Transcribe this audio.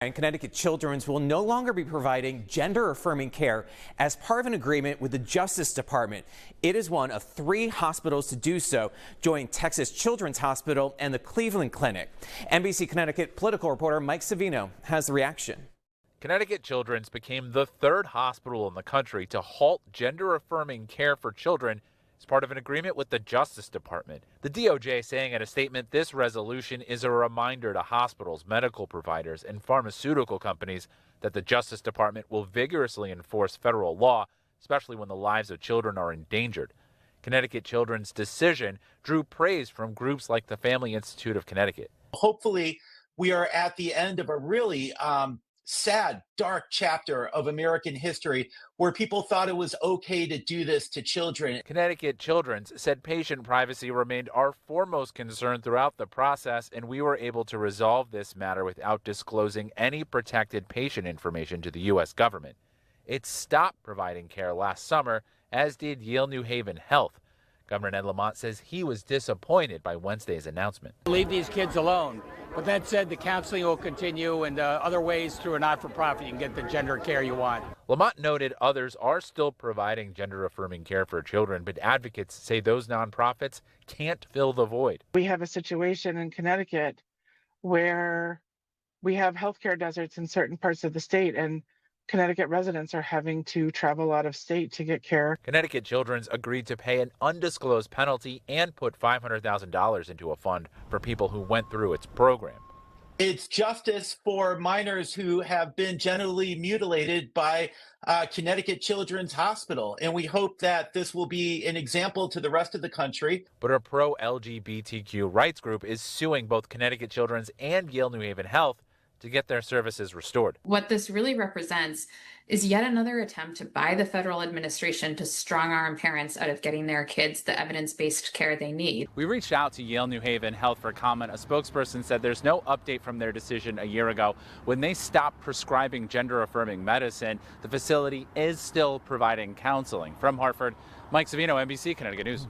And Connecticut Children's will no longer be providing gender-affirming care as part of an agreement with the Justice Department. It is one of 3 hospitals to do so, joining Texas Children's Hospital and the Cleveland Clinic. NBC Connecticut political reporter Mike Savino has the reaction. Connecticut Children's became the 3rd hospital in the country to halt gender-affirming care for children as part of an agreement with the Justice Department. The DOJ saying in a statement this resolution is a reminder to hospitals, medical providers, and pharmaceutical companies that the Justice Department will vigorously enforce federal law, especially when the lives of children are endangered. Connecticut Children's decision drew praise from groups like the Family Institute of Connecticut. Hopefully, we are at the end of a really sad, dark chapter of American history where people thought it was okay to do this to children. Connecticut Children's said patient privacy remained our foremost concern throughout the process, and we were able to resolve this matter without disclosing any protected patient information to the U.S. government. It stopped providing care last summer, as did Yale New Haven Health. Governor Ned Lamont says he was disappointed by Wednesday's announcement. Leave these kids alone. But that said, the counseling will continue, and other ways through a not-for-profit you can get the gender care you want. Lamont noted others are still providing gender-affirming care for children, but advocates say those nonprofits can't fill the void. We have a situation in Connecticut where we have healthcare deserts in certain parts of the state, and Connecticut residents are having to travel out of state to get care. Connecticut Children's agreed to pay an undisclosed penalty and put $500,000 into a fund for people who went through its program. It's justice for minors who have been genitally mutilated by Connecticut Children's Hospital, and we hope that this will be an example to the rest of the country. But a pro-LGBTQ rights group is suing both Connecticut Children's and Yale New Haven Health to get their services restored. What this really represents is yet another attempt by the federal administration to strong-arm parents out of getting their kids the evidence-based care they need. We reached out to Yale New Haven Health for comment. A spokesperson said there's no update from their decision a year ago when they stopped prescribing gender-affirming medicine. The facility is still providing counseling. From Hartford, Mike Savino, NBC Connecticut News.